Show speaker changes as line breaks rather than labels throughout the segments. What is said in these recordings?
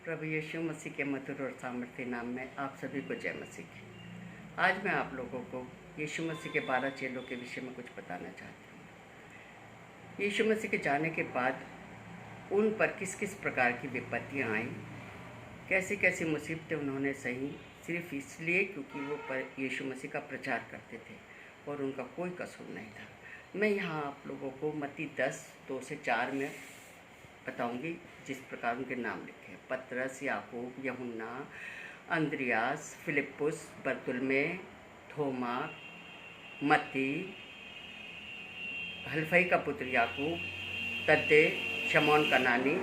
प्रभु यीशु मसीह के मधुर और सामर्थ्य नाम में आप सभी को जय मसीह की। आज मैं आप लोगों को यीशु मसीह के 12 चेलों के विषय में कुछ बताना चाहती हूँ। यीशु मसीह के जाने के बाद उन पर किस किस प्रकार की विपत्तियाँ आईं, कैसी कैसी मुसीबतें उन्होंने सही, सिर्फ इसलिए क्योंकि वो यीशु मसीह का प्रचार करते थे और उनका कोई कसूर नहीं था। मैं यहाँ आप लोगों को मत्ती 10:2-4 में बताऊंगी, जिस प्रकार उनके नाम लिखे हैं: पतरस, याकूब, यूहन्ना, अंद्रियास, फिलिप्पुस, बरतुल्मै, थोमा, मत्ती, हलफई का पुत्र याकूब, तद्दे, शमौन कनानी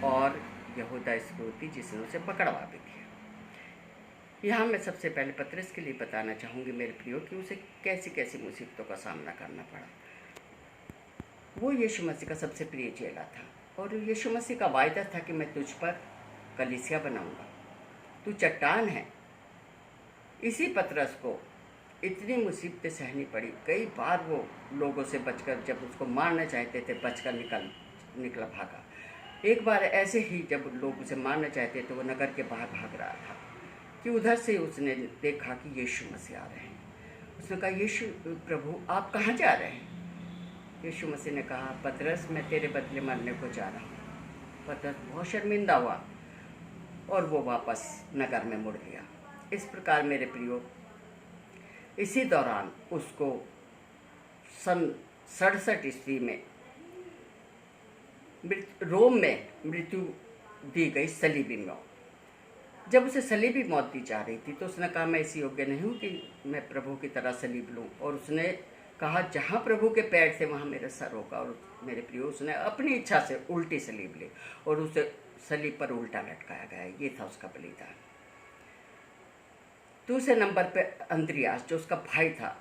और यहूदा इस्करियोती, जिसने उसे पकड़वा भी दिया। यहाँ मैं सबसे पहले पतरस के लिए बताना चाहूँगी मेरे प्रियो कि उसे कैसी कैसी मुसीबतों का सामना करना पड़ा। वो यीशु मसीह का सबसे प्रिय चेला था और यीशु मसीह का वायदा था कि मैं तुझ पर कलीसिया बनाऊंगा, तू चट्टान है। इसी पतरस को इतनी मुसीबतें सहनी पड़ी। कई बार वो लोगों से बचकर, जब उसको मारना चाहते थे, बचकर निकला भागा। एक बार ऐसे ही जब लोग उसे मारना चाहते थे, वो नगर के बाहर भाग रहा था कि उधर से उसने देखा कि यीशु मसीह आ रहे हैं। उसने कहा, यीशु प्रभु आप कहाँ जा रहे हैं? यीशु मसीह ने कहा, पतरस मैं तेरे बदले मरने को जा रहा हूँ। पतरस बहुत शर्मिंदा हुआ और वो वापस नगर में मुड़ गया। इस प्रकार मेरे प्रियो, इसी दौरान उसको सन 67 ईस्वी में रोम में मृत्यु दी गई, सलीबी मौत। जब उसे सलीबी मौत दी जा रही थी तो उसने कहा, मैं इस योग्य नहीं हूँ कि मैं प्रभु की तरह सलीब लूँ। और उसने कहा, जहाँ प्रभु के पैर थे वहाँ मेरा सर होगा। और मेरे प्रियो, उसने अपनी इच्छा से उल्टी सलीब ली और उसे सलीब पर उल्टा लटकाया गया। ये था उसका बलिदान। दूसरे नंबर पे अंद्रियास, जो उसका भाई था,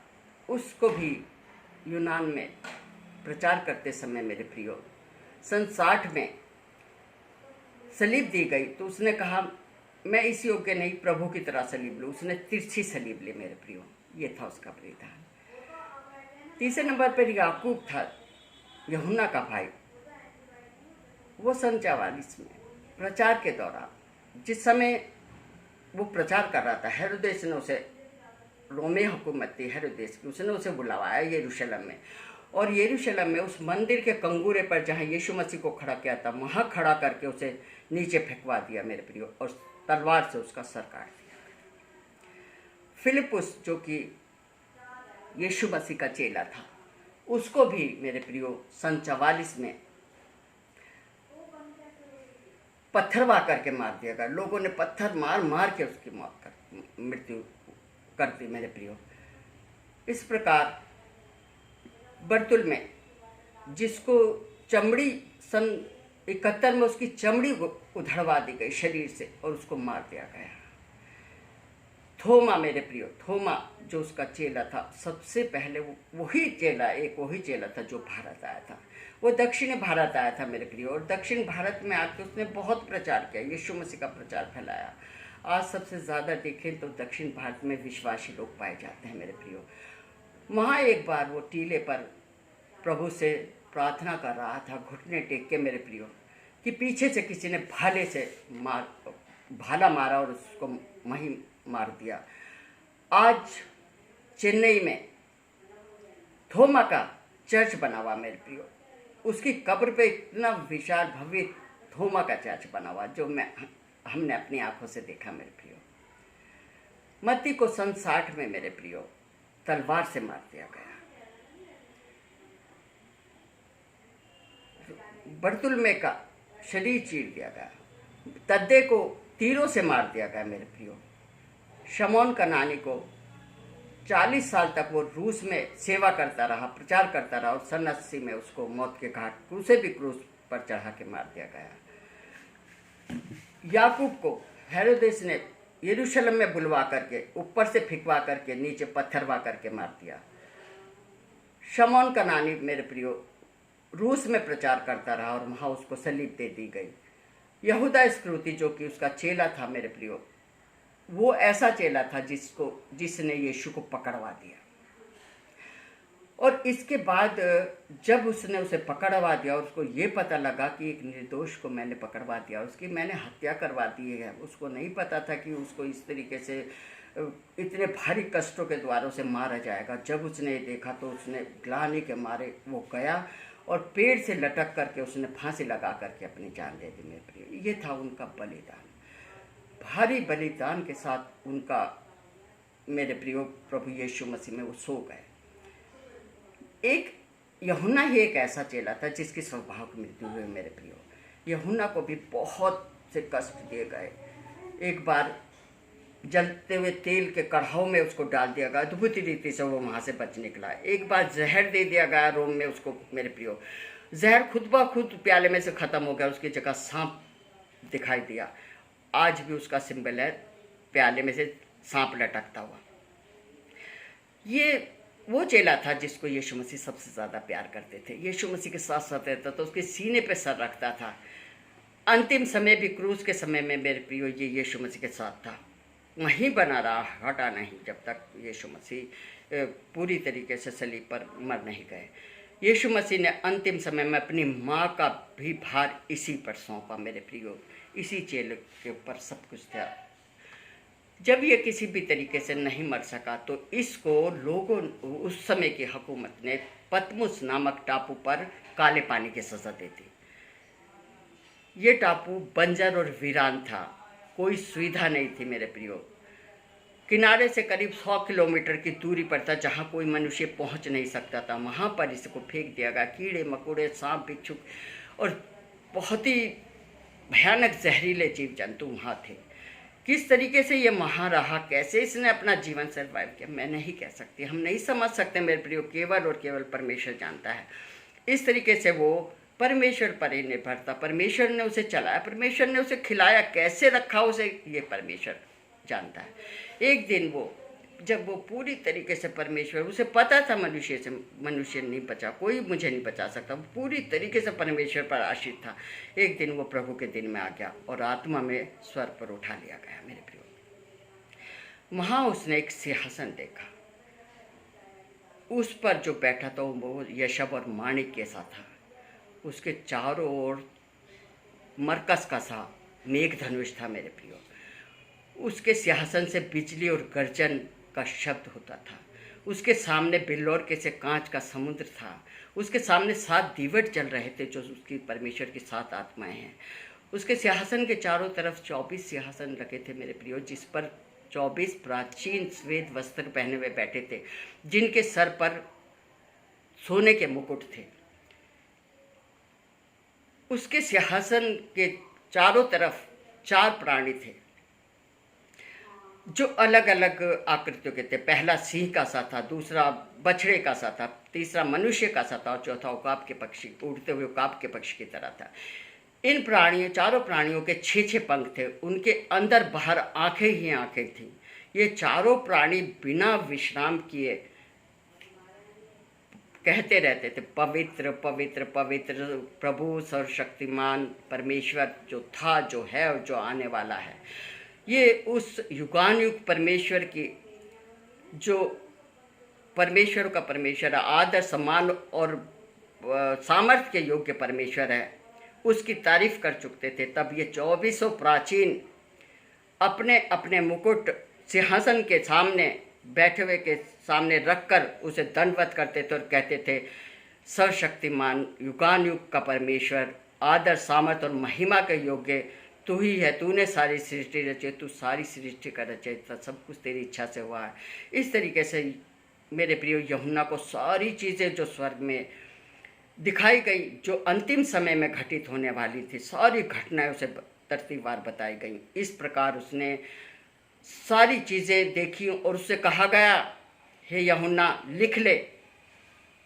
उसको भी यूनान में प्रचार करते समय मेरे प्रियो सन 60 में सलीब दी गई तो उसने कहा, मैं इस योग्य नहीं प्रभु की तरह सलीब लूँ। उसने तिरछी सलीब ली मेरे प्रियो। ये था उसका बलिदान। तीसरे नंबर पर याकूब था, यूहन्ना का भाई। वो सन 44 में प्रचार के दौरान, जिस समय वो प्रचार कर रहा था, हेरोदेस ने उसे, रोमी हुकूमत थी हेरोदेस की, उसने उसे बुलवाया यरूशलेम में। और यरूशलेम में उस मंदिर के कंगूरे पर जहाँ यीशु मसीह को खड़ा किया था, वहाँ खड़ा करके उसे नीचे फेंकवा दिया मेरे प्रियो, और तलवार से उसका सर काट दिया। फिलिप्पुस, जो कि यीशु मसीह का चेला था, उसको भी मेरे प्रियो सन 44 में पत्थरवा करके मार दिया गया। लोगों ने पत्थर मार मार के उसकी मृत्यु कर दी मेरे प्रियो। इस प्रकार बरतुल्मै, जिसको चमड़ी सन 71 में उसकी चमड़ी उधड़वा दी गई शरीर से और उसको मार दिया गया। थोमा मेरे प्रियो, थोमा जो उसका चेला था, सबसे पहले वही चेला था जो भारत आया था। वो दक्षिण भारत आया था मेरे प्रियो, और दक्षिण भारत में आके उसने बहुत प्रचार किया, यीशु मसीह का प्रचार फैलाया। आज सबसे ज़्यादा देखें तो दक्षिण भारत में विश्वासी लोग पाए जाते हैं मेरे प्रियो। वहाँ एक बार वो टीले पर प्रभु से प्रार्थना कर रहा था, घुटने टेक के मेरे प्रियो, कि पीछे से किसी ने भाले से भाला मारा और उसको वहीं मार दिया। आज चेन्नई में थोमा का चर्च बना हुआ मेरे प्रियो। उसकी कब्र पे इतना विशाल भव्य थोमा का चर्च बना हुआ, जो हमने अपनी आंखों से देखा मेरे प्रियो। मत्ती को सन 60 में मेरे प्रियो तलवार से मार दिया गया। बरतुल्मै का शरीर चीर दिया गया। तद्दे को तीरों से मार दिया गया मेरे प्रियो। शमौन कनानी को 40 साल तक वो रूस में सेवा करता रहा, प्रचार करता रहा, और सन 80 में उसको मौत के घाट उसे भी क्रूस पर चढ़ा के मार दिया गया। याकूब को हेरोदेस ने यरूशलेम में बुलवा करके, ऊपर से फिकवा करके, नीचे पत्थरवा करके मार दिया। शमौन कनानी मेरे प्रियो रूस में प्रचार करता रहा और वहाँ उसको सलीब दे दी गई। यहूदा इस्करियोती, जो कि उसका चेला था मेरे प्रियो, वो ऐसा चेला था जिसने यीशु को पकड़वा दिया। और इसके बाद जब उसने उसे पकड़वा दिया और उसको ये पता लगा कि एक निर्दोष को मैंने पकड़वा दिया, उसकी मैंने हत्या करवा दी है, उसको नहीं पता था कि उसको इस तरीके से इतने भारी कष्टों के द्वारों से मारा जाएगा। जब उसने ये देखा तो उसने ग्लानि के मारे वो गया और पेड़ से लटक करके उसने फांसी लगा करके अपनी जान दे दी। मेरे प्रिय, ये था उनका बलिदान। भारी बलिदान के साथ उनका, मेरे प्रियो, प्रभु यीशु मसीह में वो सो गए। एक यूहन्ना ही एक ऐसा चेला था जिसकी स्वभाव की मृत्यु हुई। मेरे प्रियो, यूहन्ना को भी बहुत से कष्ट दिए गए। एक बार जलते हुए तेल के कढ़ाव में उसको डाल दिया गया, अद्भुत रीति से वो वहाँ से बच निकला। एक बार जहर दे दिया गया रोम में उसको। मेरे प्रियो, जहर खुद ब खुद प्याले में से ख़त्म हो गया, उसकी जगह सांप दिखाई दिया। आज भी उसका सिंबल है, प्याले में से सांप लटकता हुआ। ये वो चेला था जिसको यीशु मसीह सबसे ज़्यादा प्यार करते थे। यीशु मसीह के साथ साथ रहता था, उसके सीने पे सर रखता था। अंतिम समय भी, क्रूस के समय में, मेरे प्रियो, ये यीशु मसीह के साथ था, वहीं बना रहा, हटा नहीं, जब तक यीशु मसीह पूरी तरीके से सलीब पर मर नहीं गए। यीशु मसीह ने अंतिम समय में अपनी माँ का भी भार इसी पर सौंपा। मेरे प्रियो, इसी चेले के ऊपर सब कुछ था। जब ये किसी भी तरीके से नहीं मर सका तो इसको लोगों, उस समय की हुकूमत ने पतमुस नामक टापू पर काले पानी की सज़ा दी थी। ये टापू बंजर और वीरान था, कोई सुविधा नहीं थी। मेरे प्रियो, किनारे से करीब 100 किलोमीटर की दूरी पर था, जहाँ कोई मनुष्य पहुँच नहीं सकता था। वहाँ पर इसको फेंक दिया गया। कीड़े मकोड़े, सांप बिच्छू और बहुत ही भयानक जहरीले जीव जंतु वहाँ थे। किस तरीके से ये वहाँ रहा, कैसे इसने अपना जीवन सर्वाइव किया, मैं नहीं कह सकती, हम नहीं समझ सकते। मेरे प्रियो, केवल और केवल परमेश्वर जानता है। इस तरीके से वो परमेश्वर पर ही निर्भर था। परमेश्वर ने उसे चलाया, परमेश्वर ने उसे खिलाया, कैसे रखा उसे, ये परमेश्वर जानता है। एक दिन वो, जब वो पूरी तरीके से परमेश्वर, उसे पता था मनुष्य नहीं बचा, कोई मुझे नहीं बचा सकता, वो पूरी तरीके से परमेश्वर पर आश्रित था। एक दिन वो प्रभु के दिन में आ गया और आत्मा में स्वर पर उठा लिया गया। मेरे प्रियो, वहाँ उसने एक सिंहासन देखा, उस पर जो बैठा था वो यशब और माणिक के साथ था। उसके चारों ओर मरकस का सा मेघ धनुष था। मेरे प्रियो, उसके सिंहासन से बिजली और गर्जन का शब्द होता था। उसके सामने बिल्लौर के से कांच का समुद्र था। उसके सामने 7 दीवट जल रहे थे, जो उसकी परमेश्वर की 7 आत्माएं हैं। उसके सिंहासन के चारों तरफ 24 सिंहासन रखे थे। मेरे प्रियो, जिस पर 24 प्राचीन श्वेत वस्त्र पहने हुए बैठे थे, जिनके सर पर सोने के मुकुट थे। उसके सिंहासन के चारों तरफ 4 प्राणी थे, जो अलग अलग आकृतियों के थे। पहला सिंह का सा था, दूसरा बछड़े का सा था, तीसरा मनुष्य का सा था और चौथा उकाब के पक्षी, उड़ते हुए उकाब के पक्षी की तरह था। इन प्राणियों, चारों प्राणियों के 6-6 पंख थे। उनके अंदर बाहर आंखें ही आंखें थीं। ये चारों प्राणी बिना विश्राम किए कहते रहते थे, पवित्र पवित्र पवित्र प्रभु सर्वशक्तिमान परमेश्वर, जो था, जो है और जो आने वाला है। ये उस युगानुयुग परमेश्वर की, जो परमेश्वर का परमेश्वर है, आदर सम्मान और सामर्थ्य के योग्य परमेश्वर है, उसकी तारीफ कर चुके थे। तब ये 24 प्राचीन अपने अपने मुकुट सिंहासन के सामने बैठे हुए के सामने रखकर उसे दंडवत करते थे और कहते थे, सर्वशक्तिमान युगानुयुग का परमेश्वर, आदर सामर्थ और महिमा के योग्य तू ही है। तूने सारी सृष्टि रची, तू सारी सृष्टि का रचयिता, सब कुछ तेरी इच्छा से हुआ है। इस तरीके से मेरे प्रिय, यूहन्ना को सारी चीज़ें जो स्वर्ग में दिखाई गई, जो अंतिम समय में घटित होने वाली थी, सारी घटनाएं उसे तरतीबवार बताई गई। इस प्रकार उसने सारी चीज़ें देखी और उससे कहा गया, हे यूहन्ना लिख ले,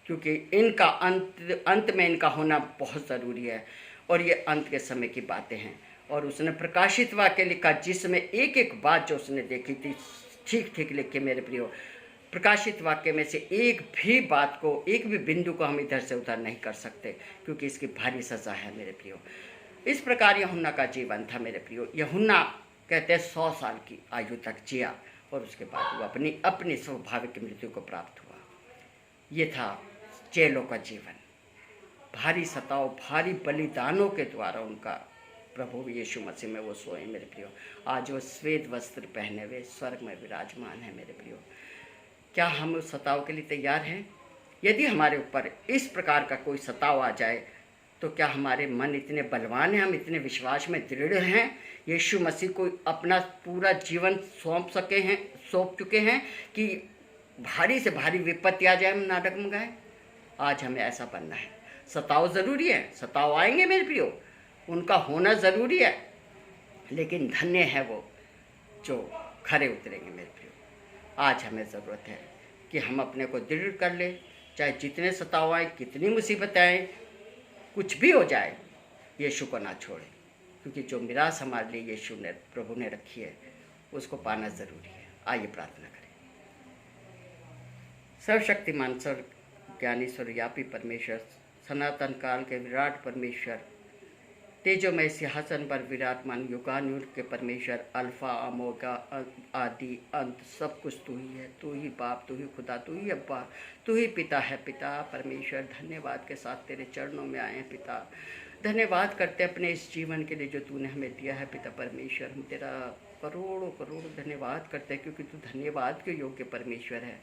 क्योंकि इनका अंत में इनका होना बहुत ज़रूरी है और ये अंत के समय की बातें हैं। और उसने प्रकाशित वाक्य लिखा, जिसमें एक एक बात जो उसने देखी थी ठीक ठीक लिख के। मेरे प्रियो, प्रकाशित वाक्य में से एक भी बात को, एक भी बिंदु को हम इधर से उधर नहीं कर सकते, क्योंकि इसकी भारी सज़ा है। मेरे प्रियो, इस प्रकार यूहन्ना का जीवन था। मेरे प्रियो, यूहन्ना कहते हैं 100 साल की आयु तक जिया और उसके बाद वो अपनी स्वाभाविक मृत्यु को प्राप्त हुआ। ये था चेलों का जीवन। भारी सताव, भारी बलिदानों के द्वारा उनका प्रभु यीशु मसीह में वो सोए मेरे प्रियो। आज वो श्वेत वस्त्र पहने हुए स्वर्ग में विराजमान है मेरे प्रियो। क्या हम उस सताव के लिए तैयार हैं? यदि हमारे ऊपर इस प्रकार का कोई सताव आ जाए तो क्या हमारे मन इतने बलवान हैं, हम इतने विश्वास में दृढ़ हैं, यीशु मसीह को अपना पूरा जीवन सौंप चुके हैं कि भारी से भारी विपत्ति आ जाए हम ना डगमगाएं? आज हमें ऐसा बनना है। सताव ज़रूरी है, सताव आएंगे मेरे प्रियो, उनका होना ज़रूरी है, लेकिन धन्य है वो जो खरे उतरेंगे मेरे प्रियो। आज हमें ज़रूरत है कि हम अपने को दृढ़ कर ले, चाहे जितने सताव आए, कितनी मुसीबतें आए, कुछ भी हो जाए, यीशु को ना छोड़े, क्योंकि जो मिरास हमारे लिए यीशु ने प्रभु ने रखी है उसको पाना ज़रूरी है। आइए प्रार्थना करें। सर्वशक्तिमान स्वर ज्ञानी सर्वव्यापी परमेश्वर, सनातन काल के विराट परमेश्वर, तेजोमय सिंहासन पर विराजमान युगानुयुग के परमेश्वर, अल्फा अमोगा आदि अंत सब कुछ तू ही है। तू ही बाप, तू ही खुदा, तू ही अब्बा, तू ही पिता है। पिता परमेश्वर, धन्यवाद के साथ तेरे चरणों में आए हैं पिता। धन्यवाद करते अपने इस जीवन के लिए जो तूने हमें दिया है पिता परमेश्वर। हम तेरा करोड़ों करोड़ों धन्यवाद करते हैं, क्योंकि तू धन्यवाद के योग्य परमेश्वर है।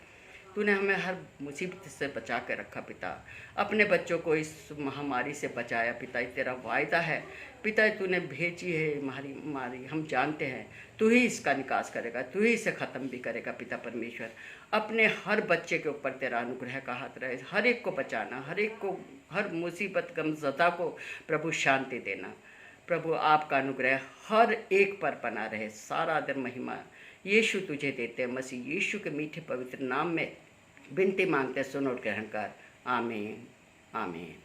तूने हमें हर मुसीबत से बचा के रखा पिता। अपने बच्चों को इस महामारी से बचाया पिता, ये तेरा वायदा है पिता। तूने भेजी है महामारी, हम जानते हैं तू ही इसका निकास करेगा, तू ही इसे ख़त्म भी करेगा पिता परमेश्वर। अपने हर बच्चे के ऊपर तेरा अनुग्रह का हाथ रहे, हर एक को बचाना, हर एक को, हर मुसीबत गमज़दा को प्रभु शांति देना। प्रभु आपका अनुग्रह हर एक पर बना रहे। सारा आदर महिमा यीशु तुझे देते हैं। मसीह यीशु के मीठे पवित्र नाम में विनती मांगते, सुन और ग्रहण कर। आमीन आमीन।